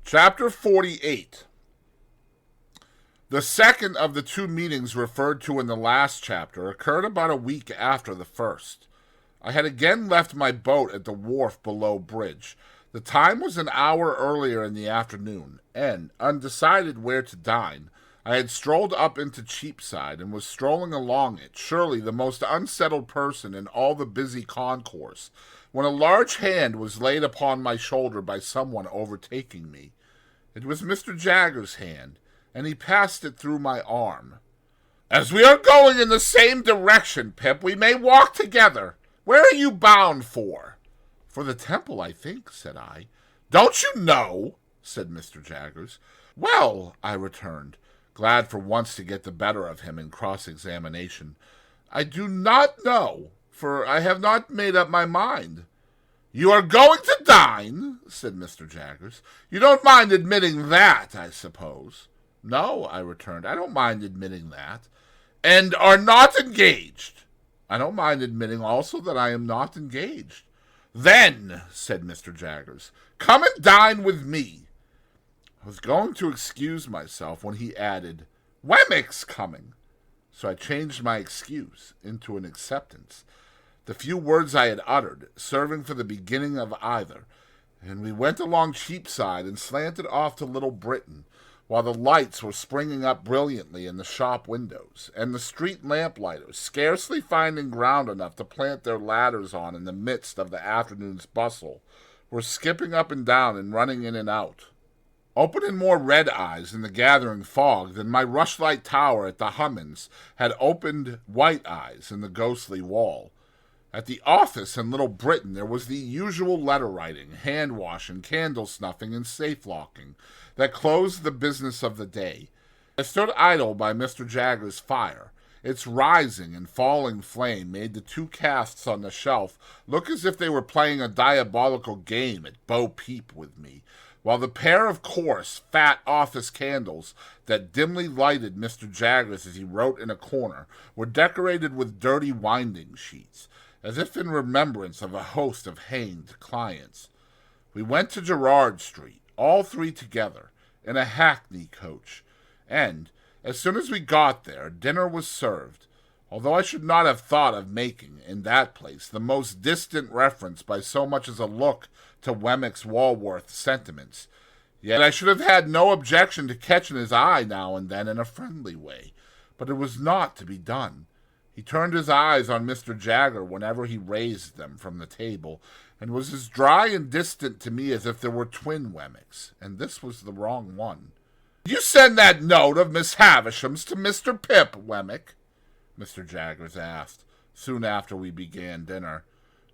Chapter 48. The second of the two meetings referred to in the last chapter occurred about a week after the first. I had again left my boat at the wharf below bridge. The time was an hour earlier in the afternoon, and, undecided where to dine, I had strolled up into Cheapside and was strolling along it, surely the most unsettled person in all the busy concourse, when a large hand was laid upon my shoulder by someone overtaking me. It was Mr. Jaggers's hand, and he passed it through my arm. "As we are going in the same direction, Pip, we may walk together. Where are you bound for?" "For the temple, I think," said I. "Don't you know?" said Mr. Jaggers. "Well," I returned, glad for once to get the better of him in cross-examination, "I do not know, for I have not made up my mind." "You are going to dine?" said Mr. Jaggers. "You don't mind admitting that, I suppose?" "No," I returned, "I don't mind admitting that." "And are not engaged?" "I don't mind admitting also that I am not engaged." "Then," said Mr. Jaggers, "come and dine with me." I was going to excuse myself when he added, "Wemmick's coming." So I changed my excuse into an acceptance, the few words I had uttered serving for the beginning of either, and we went along Cheapside and slanted off to Little Britain, while the lights were springing up brilliantly in the shop windows, and the street lamp-lighters, scarcely finding ground enough to plant their ladders on in the midst of the afternoon's bustle, were skipping up and down and running in and out. Open and more red eyes in the gathering fog than my rushlight tower at the Hummins had opened white eyes in the ghostly wall. At the office in Little Britain there was the usual letter-writing, hand-washing, candle-snuffing, and safe-locking that closed the business of the day. I stood idle by Mr. Jaggers's fire. Its rising and falling flame made the two casts on the shelf look as if they were playing a diabolical game at bo-peep with me, while the pair of coarse, fat office candles that dimly lighted Mr. Jaggers as he wrote in a corner were decorated with dirty winding sheets, as if in remembrance of a host of hanged clients. We went to Gerrard Street, all three together, in a hackney coach, and, as soon as we got there, dinner was served, although I should not have thought of making, in that place, the most distant reference by so much as a look to Wemmick's Walworth sentiments. Yet I should have had no objection to catching his eye now and then in a friendly way, but it was not to be done. He turned his eyes on Mr. Jagger whenever he raised them from the table, and was as dry and distant to me as if there were twin Wemmicks, and this was the wrong one. "Did you send that note of Miss Havisham's to Mr. Pip, Wemmick?" Mr. Jaggers asked, soon after we began dinner.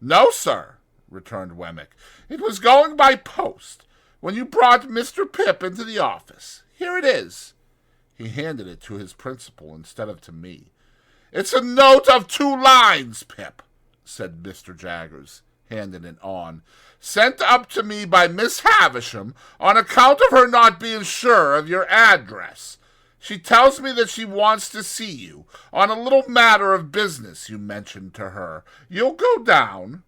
"No, sir," returned Wemmick. "It was going by post, when you brought Mr. Pip into the office. Here it is." He handed it to his principal instead of to me. "It's a note of 2 lines, Pip," said Mr. Jaggers, handing it on, "sent up to me by Miss Havisham on account of her not being sure of your address. She tells me that she wants to see you on a little matter of business you mentioned to her. You'll go down?"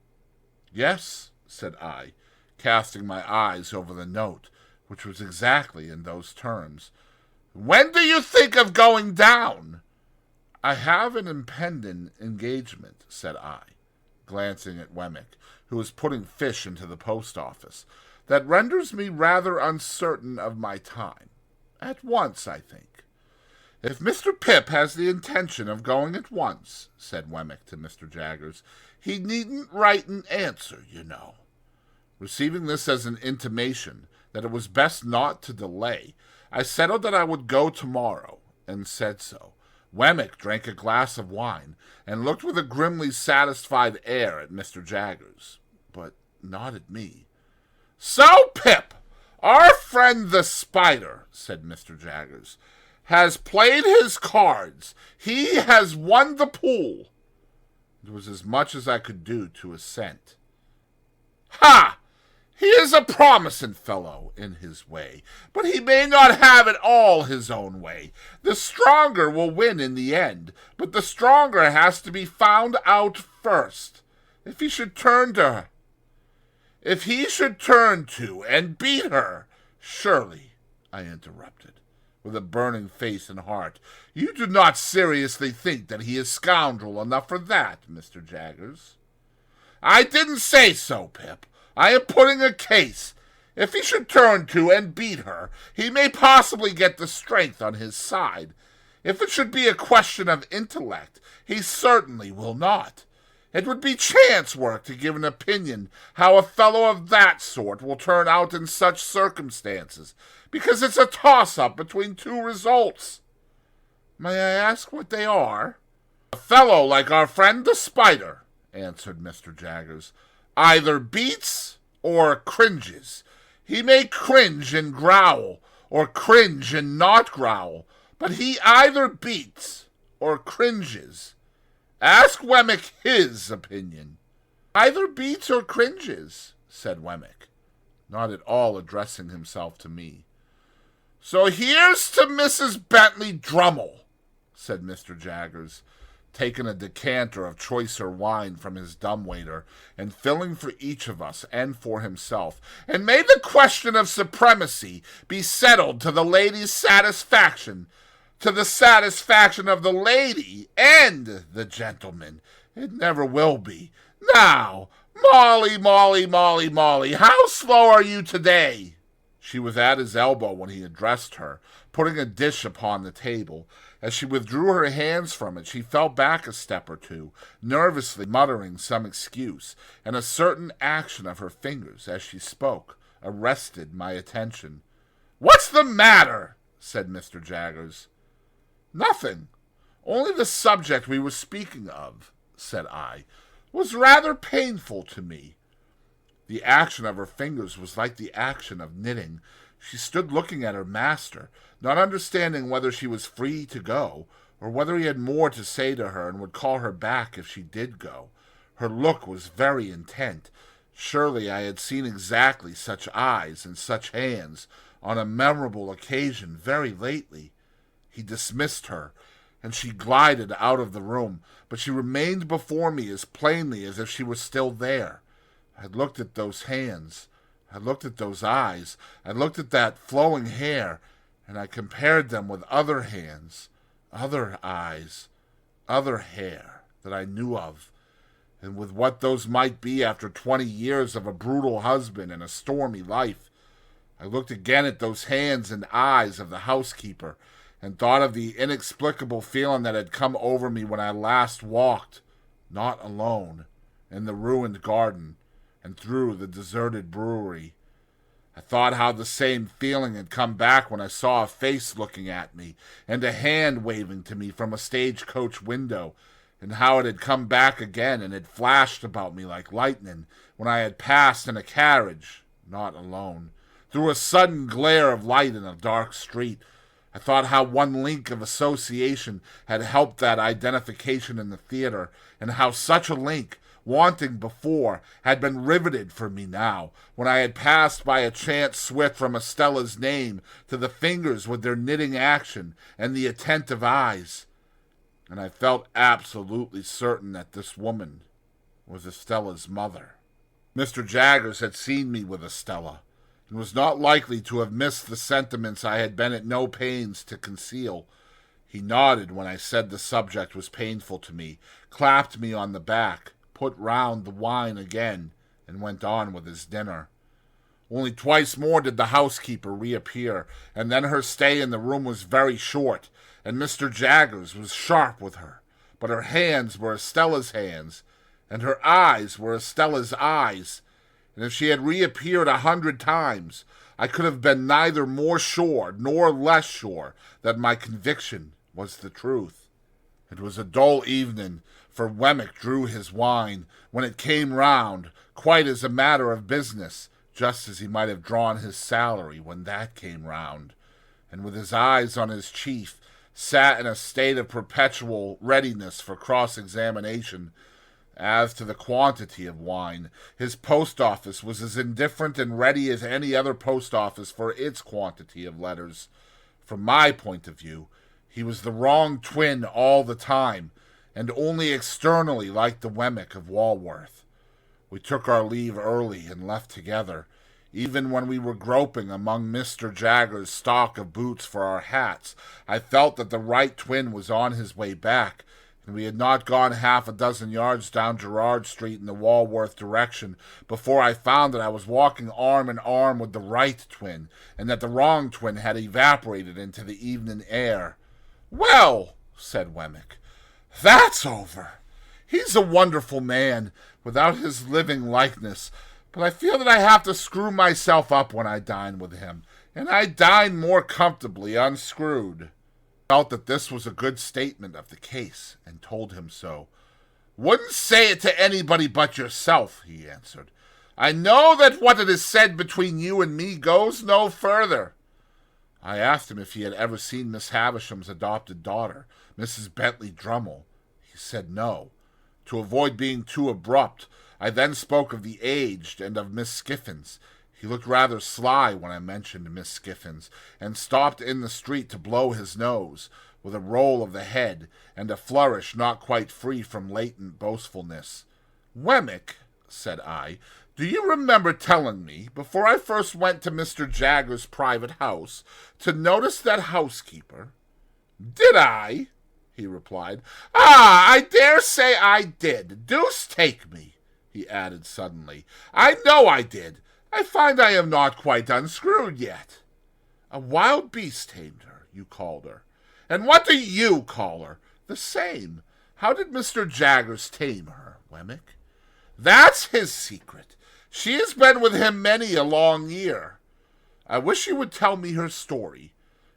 "Yes," said I, casting my eyes over the note, which was exactly in those terms. "When do you think of going down?" "I have an impending engagement," said I, glancing at Wemmick, who was putting fish into the post-office, "that renders me rather uncertain of my time. At once, I think." "If Mr. Pip has the intention of going at once," said Wemmick to Mr. Jaggers, "he needn't write an answer, you know." Receiving this as an intimation that it was best not to delay, I settled that I would go tomorrow, and said so. Wemmick drank a glass of wine, and looked with a grimly satisfied air at Mr. Jaggers, but not at me. "So, Pip, our friend the Spider," said Mr. Jaggers, "has played his cards. He has won the pool." It was as much as I could do to assent. "Ha! He is a promising fellow in his way, but he may not have it all his own way. The stronger will win in the end, but the stronger has to be found out first. If he should turn to and beat her, "Surely," I interrupted, with a burning face and heart, "you do not seriously think that he is scoundrel enough for that, Mr. Jaggers?" "I didn't say so, Pip. I am putting a case. If he should turn to and beat her, he may possibly get the strength on his side. If it should be a question of intellect, he certainly will not. It would be chance work to give an opinion how a fellow of that sort will turn out in such circumstances, because it's a toss-up between two results." "May I ask what they are?" "A fellow like our friend the Spider," answered Mr. Jaggers, "either beats or cringes. He may cringe and growl, or cringe and not growl, but he either beats or cringes. Ask Wemmick his opinion." "Either beats or cringes," said Wemmick, not at all addressing himself to me. "So here's to Mrs. Bentley Drummle," said Mr. Jaggers, taking a decanter of choicer wine from his dumbwaiter and filling for each of us and for himself, "and may the question of supremacy be settled to the lady's satisfaction, to the satisfaction of the lady and the gentleman. It never will be. Now, Molly, Molly, Molly, Molly, how slow are you today?" She was at his elbow when he addressed her, putting a dish upon the table. As she withdrew her hands from it, she fell back a step or two, nervously muttering some excuse, and a certain action of her fingers as she spoke arrested my attention. "What's the matter?" said Mr. Jaggers. "Nothing. Only the subject we were speaking of," said I, "was rather painful to me." The action of her fingers was like the action of knitting. She stood looking at her master, not understanding whether she was free to go, or whether he had more to say to her and would call her back if she did go. Her look was very intent. Surely I had seen exactly such eyes and such hands on a memorable occasion very lately. He dismissed her, and she glided out of the room, but she remained before me as plainly as if she were still there. I looked at those hands, I looked at those eyes, I looked at that flowing hair, and I compared them with other hands, other eyes, other hair that I knew of, and with what those might be after 20 years of a brutal husband and a stormy life. I looked again at those hands and eyes of the housekeeper, and thought of the inexplicable feeling that had come over me when I last walked, not alone, in the ruined garden, and through the deserted brewery. I thought how the same feeling had come back when I saw a face looking at me, and a hand waving to me from a stagecoach window, and how it had come back again and had flashed about me like lightning when I had passed in a carriage, not alone, through a sudden glare of light in a dark street. I thought how one link of association had helped that identification in the theater, and how such a link, wanting before, had been riveted for me now, when I had passed by a chance swift from Estella's name to the fingers with their knitting action and the attentive eyes. And I felt absolutely certain that this woman was Estella's mother. Mr. Jaggers had seen me with Estella, and was not likely to have missed the sentiments I had been at no pains to conceal. He nodded when I said the subject was painful to me, clapped me on the back, put round the wine again, and went on with his dinner. Only twice more did the housekeeper reappear, and then her stay in the room was very short, and Mr. Jaggers was sharp with her, but her hands were Estella's hands, and her eyes were Estella's eyes, and if she had reappeared 100 times, I could have been neither more sure nor less sure that my conviction was the truth. It was a dull evening, for Wemmick drew his wine, when it came round, quite as a matter of business, just as he might have drawn his salary when that came round, and with his eyes on his chief, sat in a state of perpetual readiness for cross-examination. As to the quantity of wine, his post office was as indifferent and ready as any other post office for its quantity of letters. From my point of view, he was the wrong twin all the time, and only externally like the Wemmick of Walworth. We took our leave early and left together. Even when we were groping among Mr. Jagger's stock of boots for our hats, I felt that the right twin was on his way back, and we had not gone half a dozen yards down Gerrard Street in the Walworth direction before I found that I was walking arm in arm with the right twin, and that the wrong twin had evaporated into the evening air. "Well," said Wemmick, "that's over. He's a wonderful man, without his living likeness, but I feel that I have to screw myself up when I dine with him, and I dine more comfortably unscrewed." I felt that this was a good statement of the case, and told him so. "Wouldn't say it to anybody but yourself," he answered. "I know that what it is said between you and me goes no further." I asked him if he had ever seen Miss Havisham's adopted daughter, Mrs. Bentley Drummle. He said no. To avoid being too abrupt, I then spoke of the aged and of Miss Skiffins. He looked rather sly when I mentioned Miss Skiffins, and stopped in the street to blow his nose, with a roll of the head, and a flourish not quite free from latent boastfulness. "Wemmick," said I, "do you remember telling me, before I first went to Mr. Jagger's private house, to notice that housekeeper?" "Did I?" he replied. "Ah, I dare say I did. Deuce take me," he added suddenly. "I know I did. I find I am not quite unscrewed yet." "A wild beast tamed her, you called her." "And what do you call her?" "The same. How did Mr. Jaggers tame her, Wemmick?" "That's his secret. She has been with him many a long year." "I wish you would tell me her story.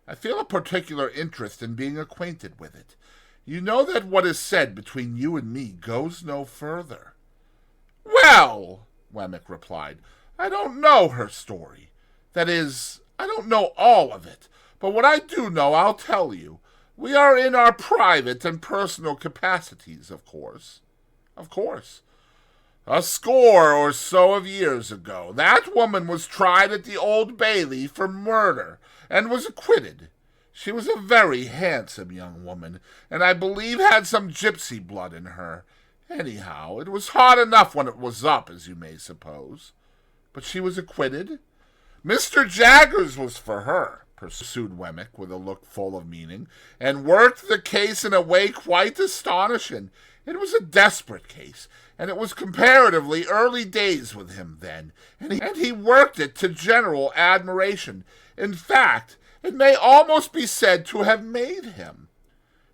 I feel a particular interest in being acquainted with it. You know that what is said between you and me goes no further." "Well," Wemmick replied, "I don't know her story. That is, I don't know all of it, but what I do know I'll tell you. We are in our private and personal capacities, of course." "Of course." "A score or so of years ago, that woman was tried at the Old Bailey for murder, and was acquitted. She was a very handsome young woman, and I believe had some gypsy blood in her. Anyhow, it was hot enough when it was up, as you may suppose." "But she was acquitted?" "Mr. Jaggers was for her," pursued Wemmick with a look full of meaning, "and worked the case in a way quite astonishing. It was a desperate case, and it was comparatively early days with him then, and he worked it to general admiration. In fact, it may almost be said to have made him.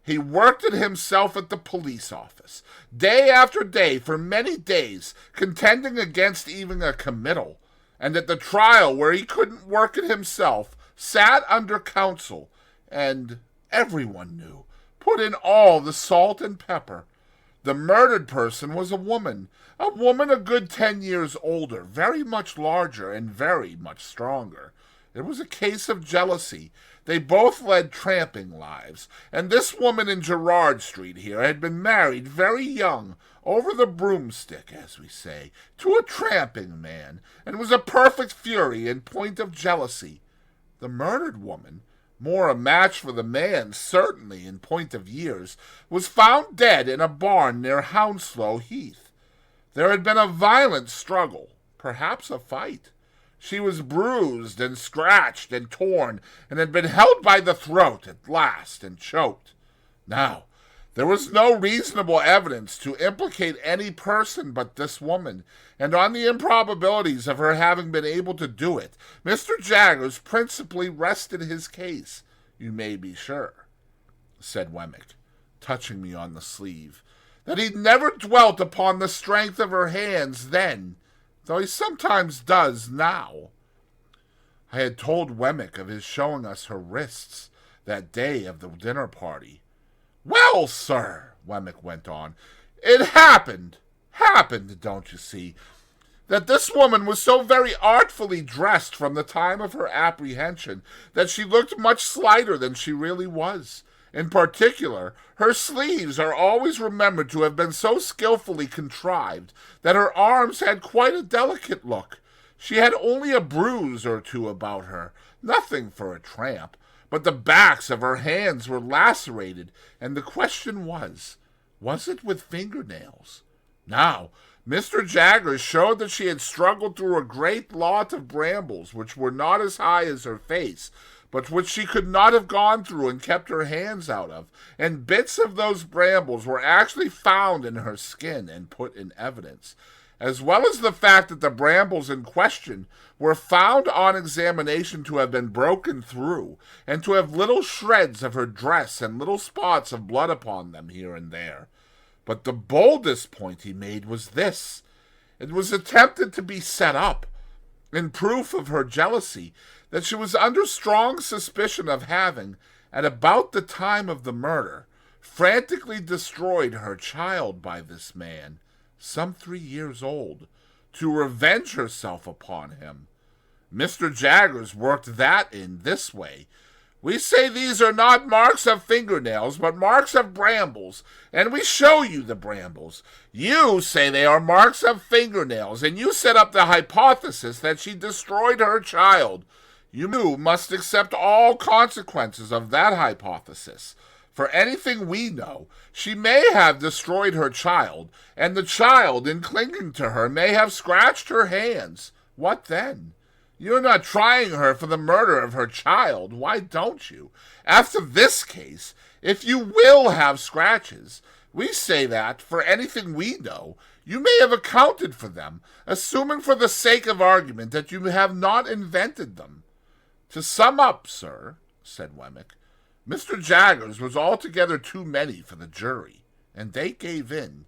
He worked it himself at the police office, day after day for many days, contending against even a committal, and at the trial where he couldn't work it himself, sat under counsel, and everyone knew, put in all the salt and pepper. The murdered person was a woman a good 10 years older, very much larger and very much stronger. It was a case of jealousy. They both led tramping lives, and this woman in Gerrard Street here had been married very young, over the broomstick, as we say, to a tramping man, and was a perfect fury in point of jealousy. The murdered woman, more a match for the man, certainly, in point of years, was found dead in a barn near Hounslow Heath. There had been a violent struggle, perhaps a fight. She was bruised and scratched and torn, and had been held by the throat at last and choked. Now, there was no reasonable evidence to implicate any person but this woman, and on the improbabilities of her having been able to do it, Mr. Jaggers principally rested his case, you may be sure," said Wemmick, touching me on the sleeve, "that he never dwelt upon the strength of her hands then, though he sometimes does now." I had told Wemmick of his showing us her wrists that day of the dinner party. "Well, sir," Wemmick went on, "it happened, don't you see, that this woman was so very artfully dressed from the time of her apprehension that she looked much slighter than she really was. In particular, her sleeves are always remembered to have been so skilfully contrived that her arms had quite a delicate look. She had only a bruise or two about her, nothing for a tramp, but the backs of her hands were lacerated, and the question was it with fingernails? Now, Mr. Jaggers showed that she had struggled through a great lot of brambles, which were not as high as her face, but which she could not have gone through and kept her hands out of, and bits of those brambles were actually found in her skin and put in evidence, as well as the fact that the brambles in question were found on examination to have been broken through, and to have little shreds of her dress and little spots of blood upon them here and there. But the boldest point he made was this. It was attempted to be set up, in proof of her jealousy, that she was under strong suspicion of having, at about the time of the murder, frantically destroyed her child by this man, some 3 years old, to revenge herself upon him. Mr. Jaggers worked that in this way. We say these are not marks of fingernails, but marks of brambles, and we show you the brambles. You say they are marks of fingernails, and you set up the hypothesis that she destroyed her child. You must accept all consequences of that hypothesis. For anything we know, she may have destroyed her child, and the child, in clinging to her, may have scratched her hands. What then? You're not trying her for the murder of her child. Why don't you? After this case, if you will have scratches, we say that, for anything we know, you may have accounted for them, assuming for the sake of argument that you have not invented them. To sum up, sir, said Wemmick, Mr. Jaggers was altogether too many for the jury, and they gave in.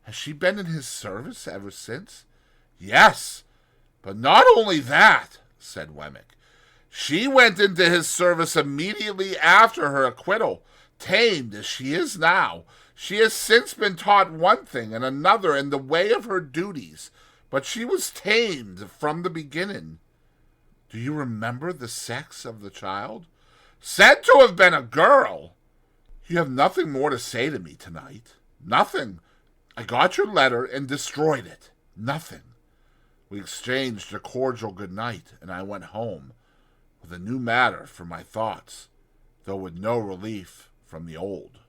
Has she been in his service ever since? Yes. But not only that, said Wemmick. She went into his service immediately after her acquittal. Tamed as she is now, she has since been taught one thing and another in the way of her duties, but she was tamed from the beginning. Do you remember the sex of the child? Said to have been a girl. You have nothing more to say to me tonight. Nothing. I got your letter and destroyed it. Nothing. We exchanged a cordial good night, and I went home with a new matter for my thoughts, though with no relief from the old.